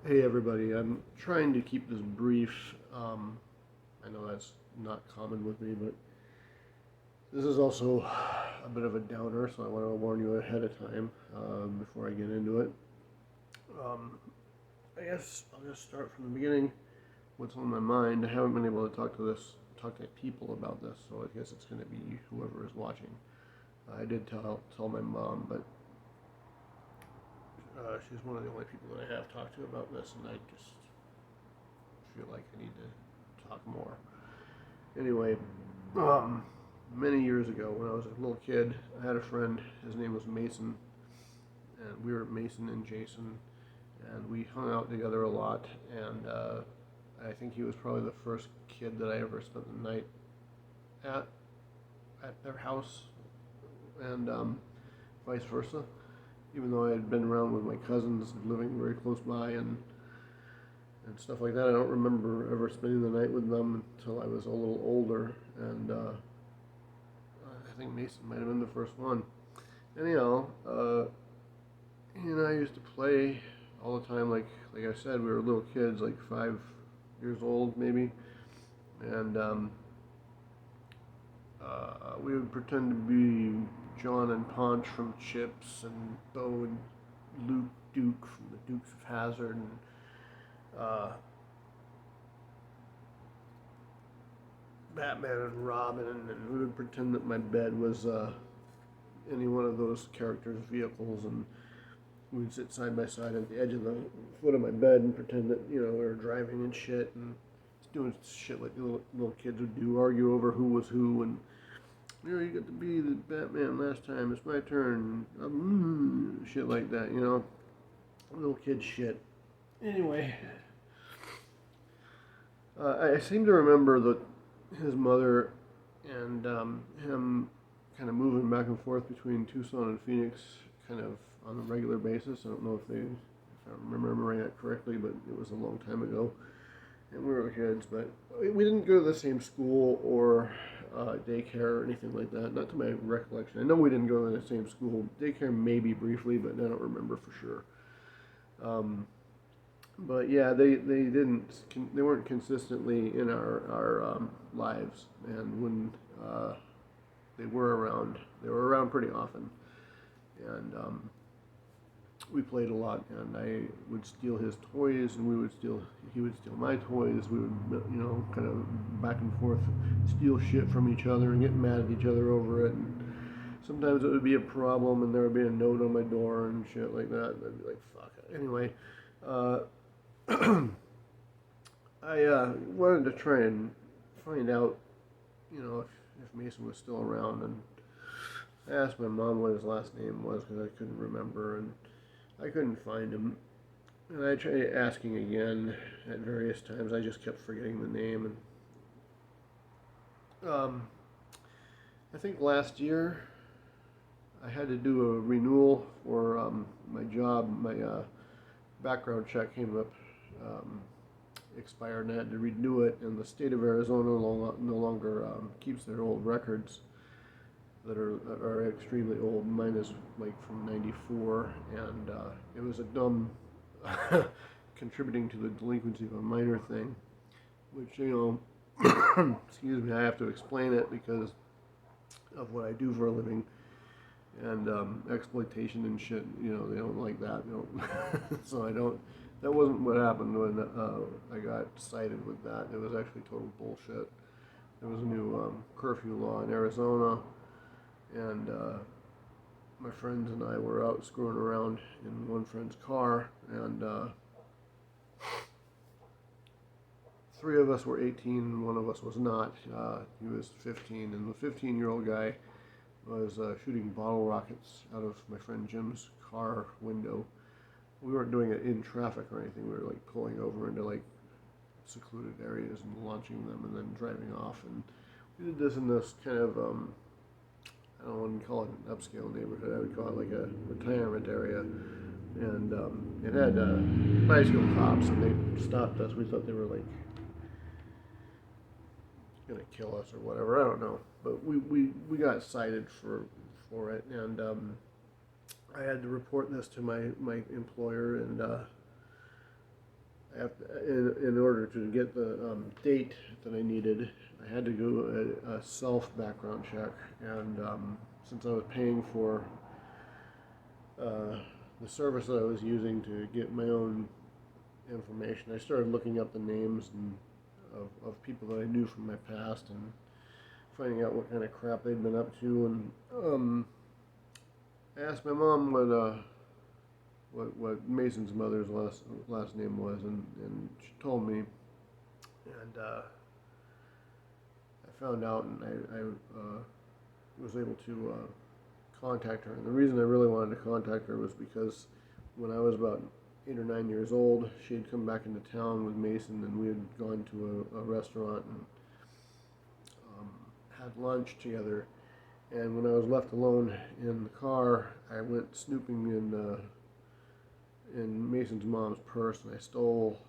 Hey everybody, I'm trying to keep this brief. I know that's not common with me, but this is also a bit of a downer, so I want to warn you ahead of time before I get into it. Um, I guess I'll just start from the beginning. What's on my mind? I haven't been able to talk to people about this, so I guess it's going to be whoever is watching. I did tell my mom, but she's one of the only people that I have talked to about this, and I just feel like I need to talk more. Anyway, um, many years ago when I was a little kid, I had a friend. His name was Mason, and we were Mason and Jason, and we hung out together a lot. And I think he was probably the first kid that I ever spent the night at at their house, and vice versa. Even though I had been around with my cousins living very close by and stuff like that. I don't remember ever spending the night with them until I was a little older, and I think Mason might have been the first one. Anyhow, he and I used to play all the time. Like I said, we were little kids, like 5 years old maybe, and we would pretend to be John and Ponch from Chips, and Bo and Luke Duke from the Dukes of Hazzard, and Batman and Robin, and we would pretend that my bed was any one of those characters' vehicles, and we'd sit side by side at the edge of the foot of my bed and pretend that we were driving and shit and doing shit like little kids would do, argue over who was who, and you get to be the Batman last time. It's my turn. Shit like that, little kid shit. Anyway, I seem to remember that his mother and him kind of moving back and forth between Tucson and Phoenix kind of on a regular basis. I don't know if I remember that correctly, but it was a long time ago. And we were kids, but we didn't go to the same school or daycare or anything like that. Not to my recollection. I know we didn't go to the same school. Daycare maybe briefly, but I don't remember for sure. But yeah, they weren't consistently in our lives, and when they were around pretty often, and we played a lot, and I would steal his toys, and he would steal my toys. We would kind of back and forth steal shit from each other and get mad at each other over it. And sometimes it would be a problem, and there would be a note on my door and shit like that, and I'd be like, fuck it. Anyway. I wanted to try and find out, if Mason was still around, and I asked my mom what his last name was because I couldn't remember, and I couldn't find him. And I tried asking again at various times. I just kept forgetting the name, and I think last year I had to do a renewal for my job. My background check came up. Expired, and I had to renew it, and the state of Arizona no longer keeps their old records that are extremely old. Mine is like from '94, and it was a dumb contributing to the delinquency of a minor thing, which excuse me, I have to explain it because of what I do for a living, and exploitation and shit. They don't like that. They don't so I don't. That wasn't what happened when I got cited with that. It was actually total bullshit. There was a new curfew law in Arizona, and my friends and I were out screwing around in one friend's car, and three of us were 18, and one of us was not. He was 15, and the 15-year-old guy was shooting bottle rockets out of my friend Jim's car window. We weren't doing it in traffic or anything. We were like pulling over into like secluded areas and launching them and then driving off. And we did this in this kind of I don't want to call it an upscale neighborhood. I would call it like a retirement area. And it had bicycle cops, and they stopped us. We thought they were like gonna kill us or whatever. I don't know, but we got cited for it, and I had to report this to my employer, and in order to get the date that I needed, I had to do a self background check, and since I was paying for the service that I was using to get my own information, I started looking up the names of people that I knew from my past and finding out what kind of crap they'd been up to. And I asked my mom what Mason's mother's last name was, and she told me, and I found out, and I was able to contact her. And the reason I really wanted to contact her was because when I was about 8 or 9 years old, she had come back into town with Mason, and we had gone to a restaurant and had lunch together. And when I was left alone in the car, I went snooping in Mason's mom's purse, and I stole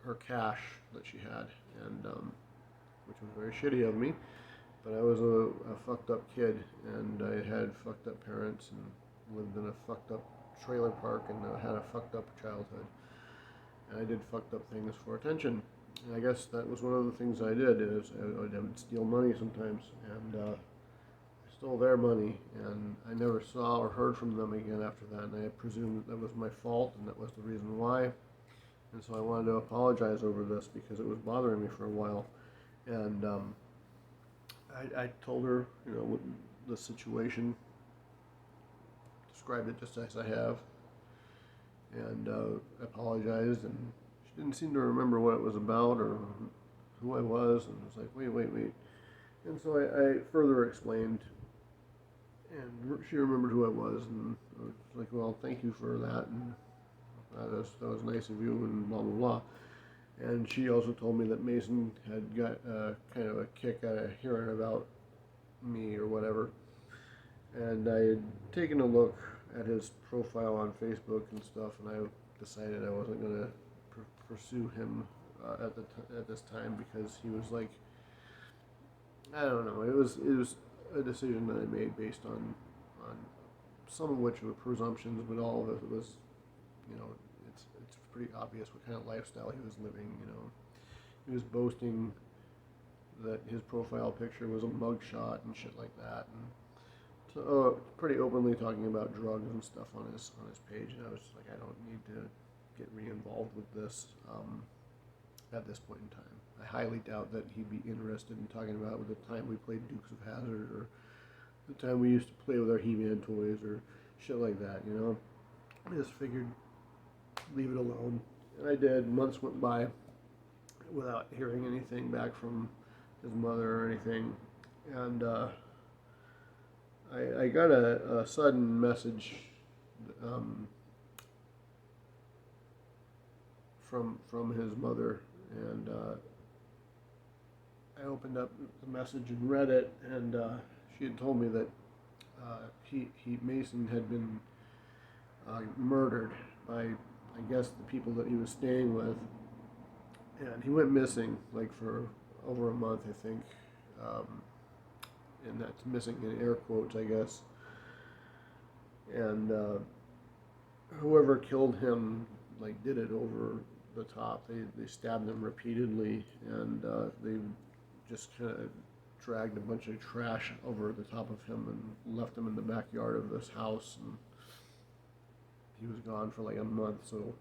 her cash that she had, and which was very shitty of me. But I was a fucked up kid, and I had fucked up parents, and lived in a fucked up trailer park, and had a fucked up childhood. And I did fucked up things for attention. And I guess that was one of the things I did, is I would steal money sometimes, and I stole their money, and I never saw or heard from them again after that, and I presumed that was my fault, and that was the reason why. And so I wanted to apologize over this because it was bothering me for a while. And I told her, the situation, described it just as I have, and apologized, and she didn't seem to remember what it was about or who I was, and was like, wait. And so I further explained, and she remembered who I was, and I was like, well, thank you for that, and that was nice of you, and blah, blah, blah. And she also told me that Mason had got kind of a kick out of hearing about me or whatever. And I had taken a look at his profile on Facebook and stuff, and I decided I wasn't going to pursue him at this time, because he was like, I don't know, it was a decision that I made based on some of which were presumptions, but all of it was, it's pretty obvious what kind of lifestyle he was living. He was boasting that his profile picture was a mugshot and shit like that, and so pretty openly talking about drugs and stuff on his page. And I was just like, I don't need to get re-involved with this at this point in time. I highly doubt that he'd be interested in talking about the time we played Dukes of Hazzard, or the time we used to play with our He-Man toys, or shit like that. I just figured, leave it alone. And I did. Months went by without hearing anything back from his mother or anything. And I got a sudden message from his mother, and I opened up the message and read it, and she had told me that Mason had been murdered by, I guess, the people that he was staying with, and he went missing for over a month, I think, and that's missing in air quotes, I guess. And whoever killed him did it over the top. They stabbed him repeatedly, and they just kind of dragged a bunch of trash over the top of him and left him in the backyard of this house, and he was gone for a month. So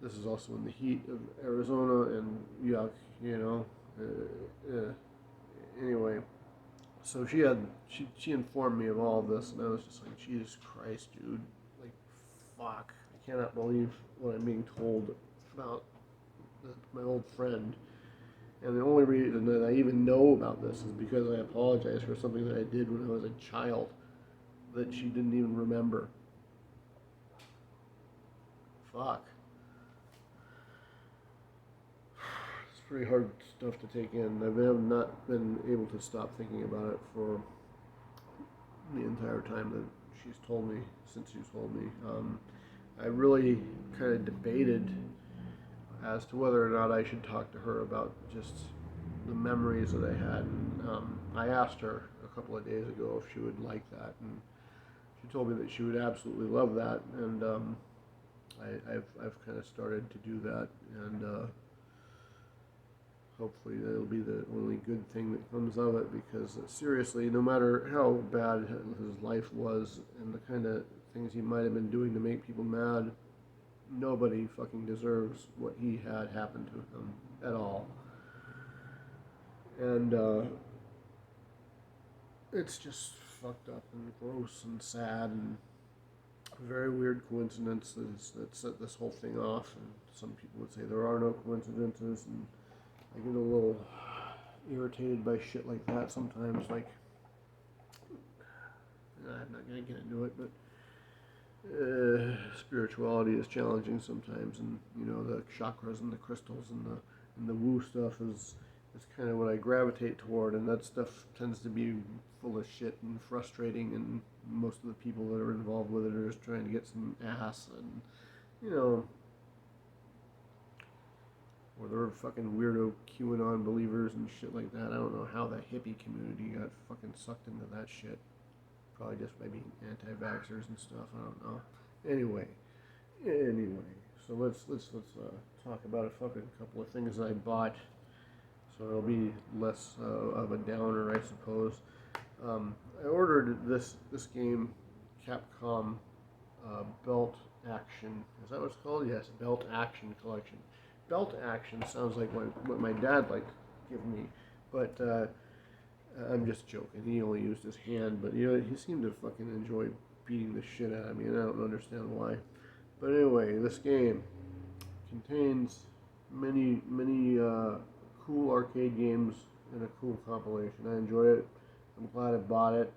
this is also in the heat of Arizona, and yuck, anyway, so she informed me of all of this, and I was just like, Jesus Christ, dude, fuck, I cannot believe what I'm being told about my old friend. And the only reason that I even know about this is because I apologized for something that I did when I was a child that she didn't even remember. Fuck. It's pretty hard stuff to take in. I have not been able to stop thinking about it for the entire time that since she's told me. I really kind of debated as to whether or not I should talk to her about just the memories that I had. I asked her a couple of days ago if she would like that, and she told me that she would absolutely love that, and I've kind of started to do that, and hopefully that'll be the only good thing that comes of it, because seriously, no matter how bad his life was and the kind of things he might have been doing to make people mad, nobody fucking deserves what he had happen to him at all. And it's just fucked up and gross and sad, and a very weird coincidences that set this whole thing off. And some people would say there are no coincidences, and I get a little irritated by shit like that sometimes. Like, I'm not gonna get into it, but spirituality is challenging sometimes, and you know, the chakras and the crystals and the woo stuff is kind of what I gravitate toward, and that stuff tends to be full of shit and frustrating, and most of the people that are involved with it are just trying to get some ass, and you know, or they're fucking weirdo QAnon believers and shit like that. I don't know how the hippie community got fucking sucked into that shit. Probably just by being anti-vaxxers and stuff. I don't know. Anyway, so let's talk about a fucking couple of things I bought. So it'll be less of a downer, I suppose. I ordered this game, Capcom Belt Action. Is that what it's called? Yes, Belt Action Collection. Belt Action sounds like what my dad liked to give me, but I'm just joking. He only used his hand, but you know, he seemed to fucking enjoy beating the shit out of me, and I don't understand why. But anyway, this game contains many cool arcade games in a cool compilation. I enjoy it. I'm glad I bought it.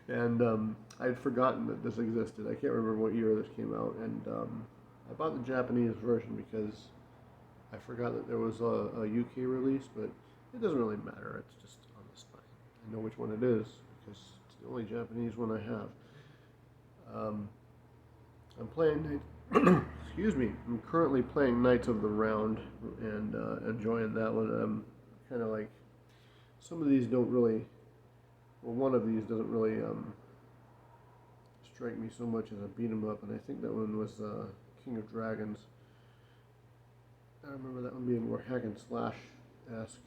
And I'd forgotten that this existed. I can't remember what year this came out, and I bought the Japanese version because I forgot that there was a UK release, but it doesn't really matter. It's just on the spine. I know which one it is because it's the only Japanese one I have. I'm playing. Excuse me. I'm currently playing Knights of the Round and enjoying that one. I'm kind of like, some of these don't really. Well, one of these doesn't really strike me so much as a beat 'em up, and I think that one was King of Dragons. I remember that one being more hack and slash-esque.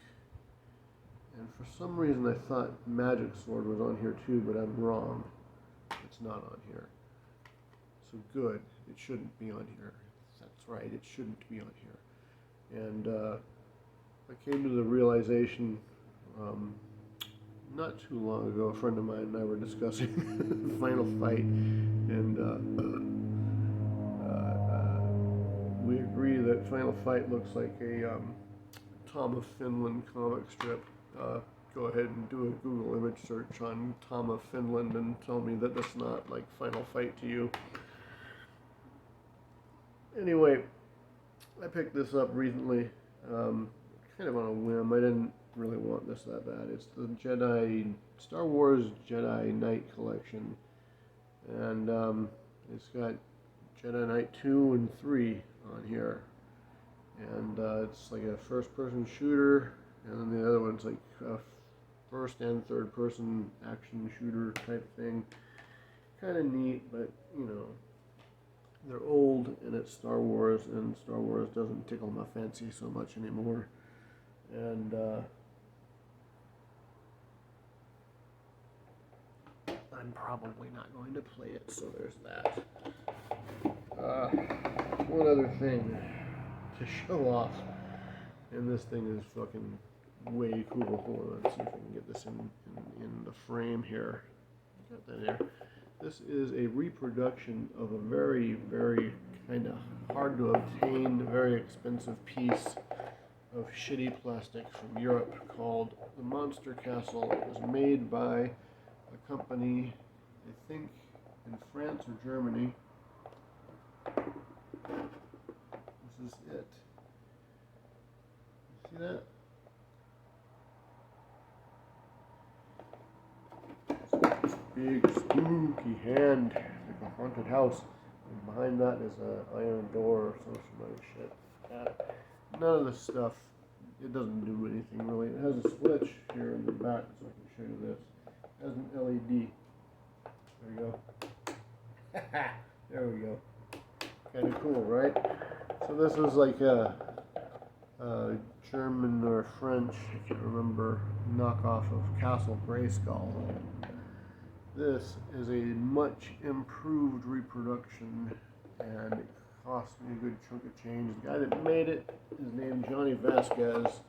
And for some reason I thought Magic Sword was on here too, but I'm wrong. It's not on here. So good. It shouldn't be on here. That's right, it shouldn't be on here. And I came to the realization not too long ago, a friend of mine and I were discussing Final Fight, and we agree that Final Fight looks like a Tom of Finland comic strip. Go ahead and do a Google image search on Tom of Finland and tell me that that's not like Final Fight to you. Anyway, I picked this up recently, kind of on a whim. I didn't really want this that bad. It's the Star Wars Jedi Knight collection, and it's got Jedi Knight 2 and 3 on here, and it's like a first-person shooter, and then the other one's like a first and third-person action shooter type thing. Kind of neat, but you know, they're old, and it's Star Wars, and Star Wars doesn't tickle my fancy so much anymore. And I'm probably not going to play it, so there's that. One other thing to show off, and this thing is fucking way cool. Hold on, let's see if we can get this in the frame here. Got that there. This is a reproduction of a very, very kind of hard to obtain, very expensive piece of shitty plastic from Europe called the Monster Castle. It was made by a company, I think, in France or Germany. This is it. You see that? This big spooky hand, like a haunted house. And behind that is an iron door or some other shit. None of this stuff, it doesn't do anything really. It has a switch here in the back, so I can show you this. It has an LED. There we go. There we go. Kind of cool, right? So this is like a German or French, I can't remember, knockoff of Castle Grayskull. This is a much improved reproduction, and it cost me a good chunk of change. The guy that made it is named Johnny Vasquez.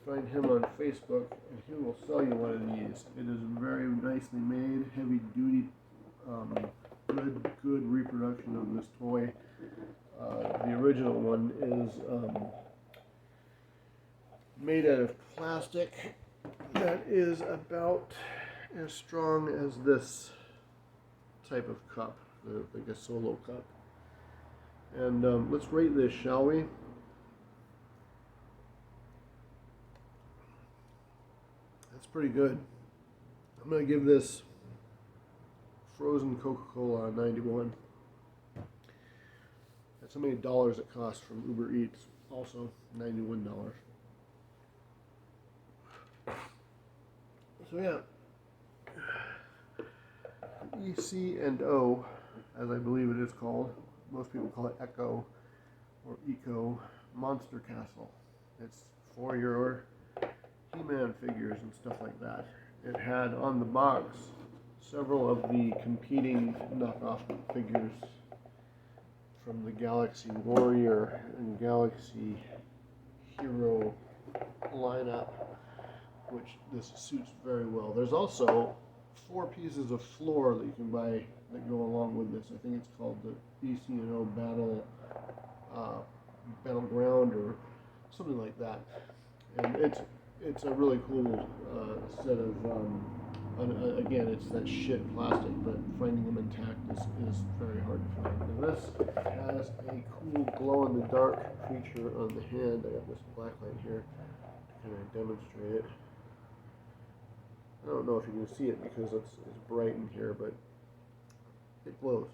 Find him on Facebook, and he will sell you one of these. It is very nicely made, heavy duty, good reproduction of this toy. The original one is made out of plastic that is about as strong as this type of cup, like a solo cup. And let's rate this, shall we? That's pretty good. I'm going to give this frozen Coca-Cola 91. That's how many dollars it costs from Uber Eats. Also, $91. So yeah, EC&O, as I believe it is called. Most people call it Echo or Eco Monster Castle. It's for your He-Man figures and stuff like that. It had on the box several of the competing knockoff figures from the Galaxy Warrior and Galaxy Hero lineup, which this suits very well. There's also 4 pieces of floor that you can buy that go along with this. I think it's called the EC&O Battleground or something like that. And it's a really cool set of, again, it's that shit plastic, but finding them intact is very hard to find. And this has a cool glow-in-the-dark feature on the hand. I got this black light here to kind of demonstrate it. I don't know if you can see it because it's bright in here, but it glows.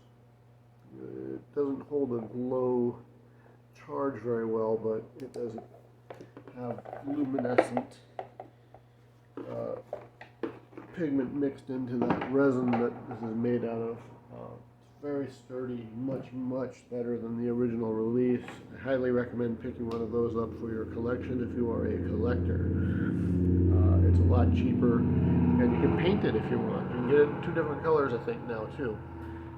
It doesn't hold a glow charge very well, but it does have luminescent pigment mixed into that resin that this is made out of. It's very sturdy, much better than the original release. I highly recommend picking one of those up for your collection if you are a collector. It's a lot cheaper, and you can paint it if you want. You can get it in 2 different colors, I think, now too.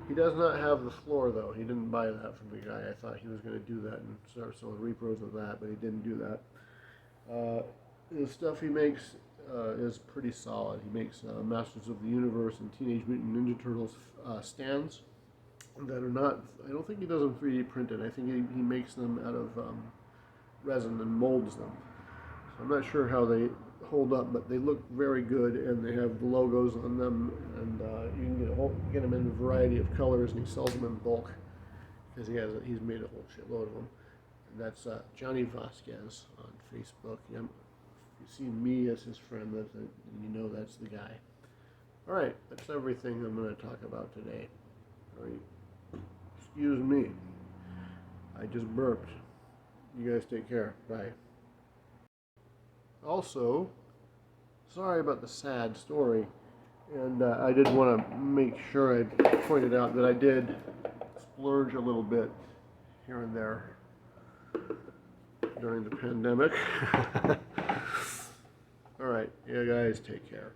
He does not have the floor, though. He didn't buy that from the guy. I thought he was going to do that and start selling repros of that, but he didn't do that. The stuff he makes is pretty solid. He makes Masters of the Universe and Teenage Mutant Ninja Turtles stands that are not, I don't think he does them 3D printed. I think he makes them out of resin and molds them. So I'm not sure how they hold up, but they look very good, and they have the logos on them, and you can get them in a variety of colors, and he sells them in bulk because he's made a whole shitload of them. And that's Johnny Vasquez on Facebook. If you see me as his friend, you know that's the guy. All right, that's everything I'm going to talk about today. All right, excuse me. I just burped. You guys take care. Bye. Also, sorry about the sad story, and I did want to make sure I pointed out that I did splurge a little bit here and there during the pandemic. All right, you guys take care.